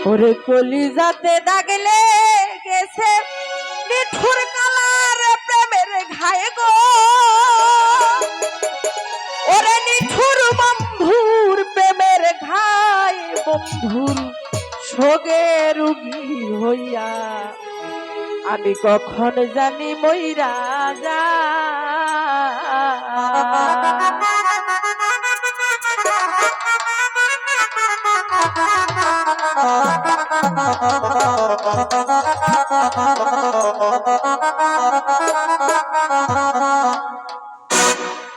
ওরে কলিজাতে দাগলে গেছে নিঠুর কালার প্রেমের ঘায়ে গো। ওরে নিঠুর বন্ধুর প্রেমের ঘায়ে বন্ধুর শোকে রুগী হইয়া আমি কখন জানি মইরা যা।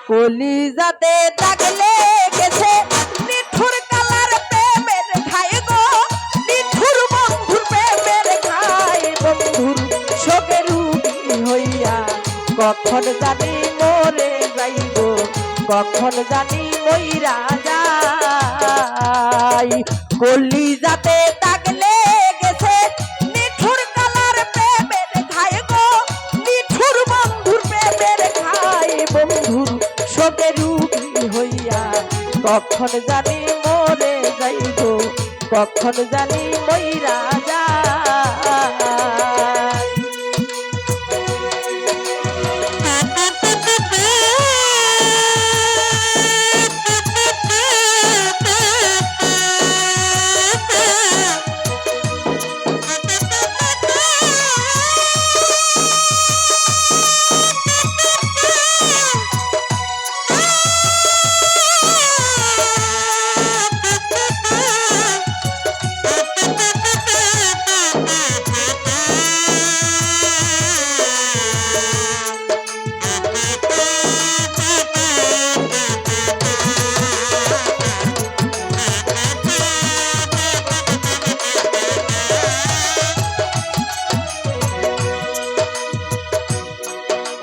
কলিজাতে দাগলে গেছে নিঠুর কালার প্রেমের ঘায়ে গো। নিঠুর বন্ধুর প্রেমের ঘায়ে বন্ধুর শোকে রুগী হইয়া কখন জানি মরে যাইব, কখন জানি মইরা যাই। কলিজাতে দাগলে গেছে নিঠুর কালার প্রেমের ঘায়ে গো। নিঠুর বন্ধুর প্রেমের ঘায়ে বন্ধুর শোকে রুগী হইয়া কখন জানি মরে যাইব, কখন জানি মইরা যাই।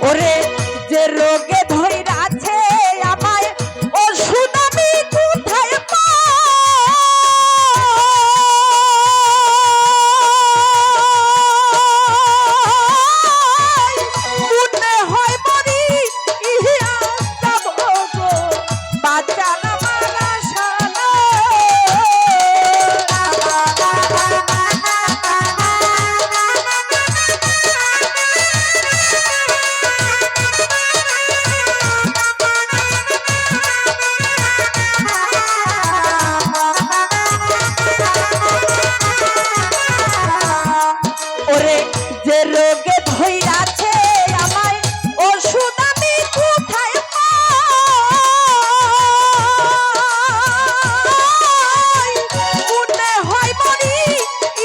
ওরে যে রোগে ধইরাছে আমায় ওষুধ আমি কোথায় পাই? মনে হয় মরি ইহিয়া যাব গো, বাঁচান আমার আশা ওরে যে রোগে ধইরাছে আমায় ওষুধ আমি কোথায় পাই? মনে হয় মরি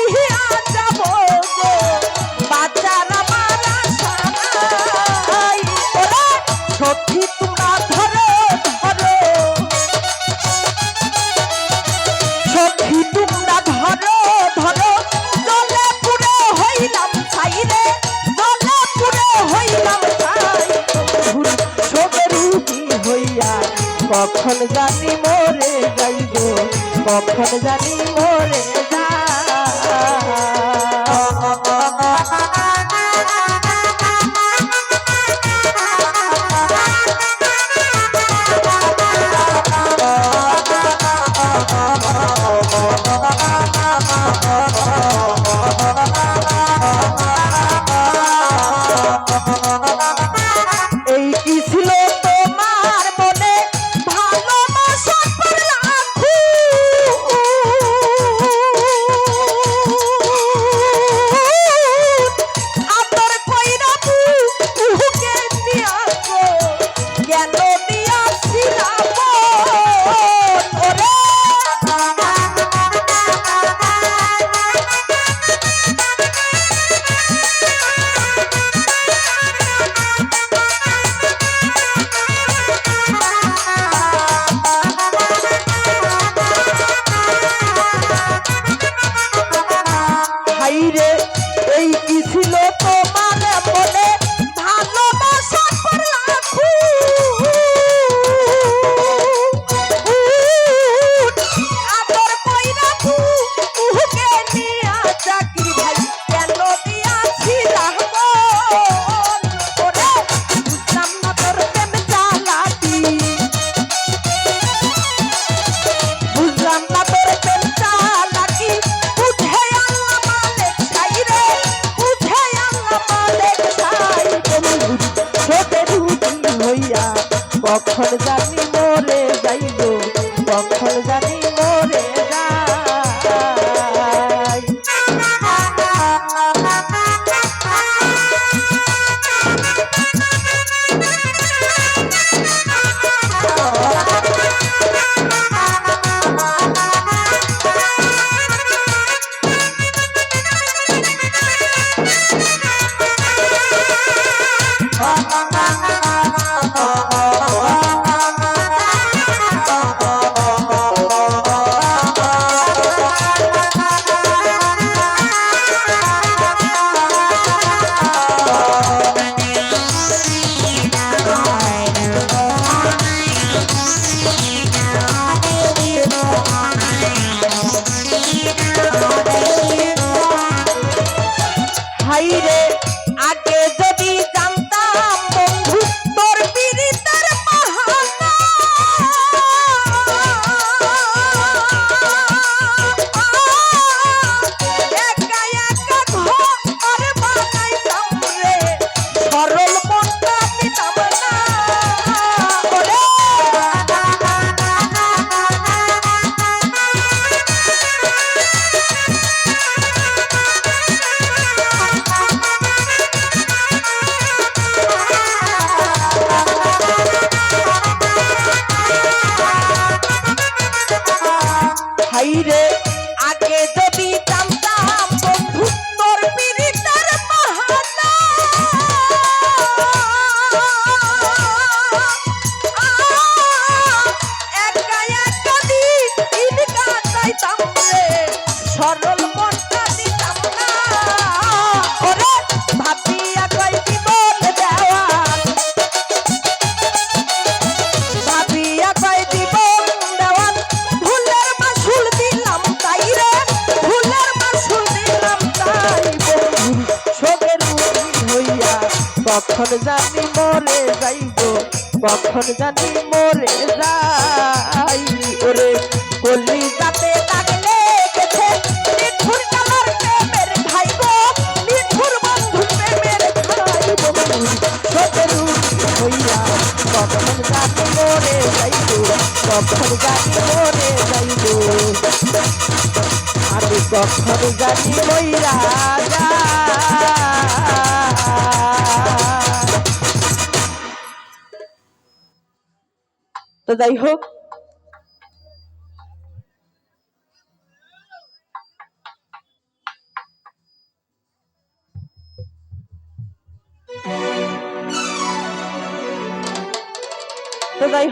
ইহিয়া যাব গো, বাঁচার আমার আশা নাই। ওরে সখী তোমরা ধরো ধরো, সখী তোমরা ধরো ধরো, জলে পুরে হইলাম ছাই রে, জলে পুরে হইলাম ছাই। শোকে রুগী হইয়া কখন জানি মরে যাইব, কখন জানি মরে যাই। এই কি ছিল তোমার মনে ভালোবাসা করলাম, কখন জানি মরে যাইব, কখন জানি মরে যাই। ওরে কলি যাতে লাগলে গেছে নিঠুর কামার প্রেমের ভাই গো, নিঠুর বন্ধু প্রেমের ভাই বন্ধু সতেরু হইয়া কখন জানি মরে যাইব, কখন জানি মরে যাইব, আমি কখন জানি মইরা তো যাই হোক, তো যাই হোক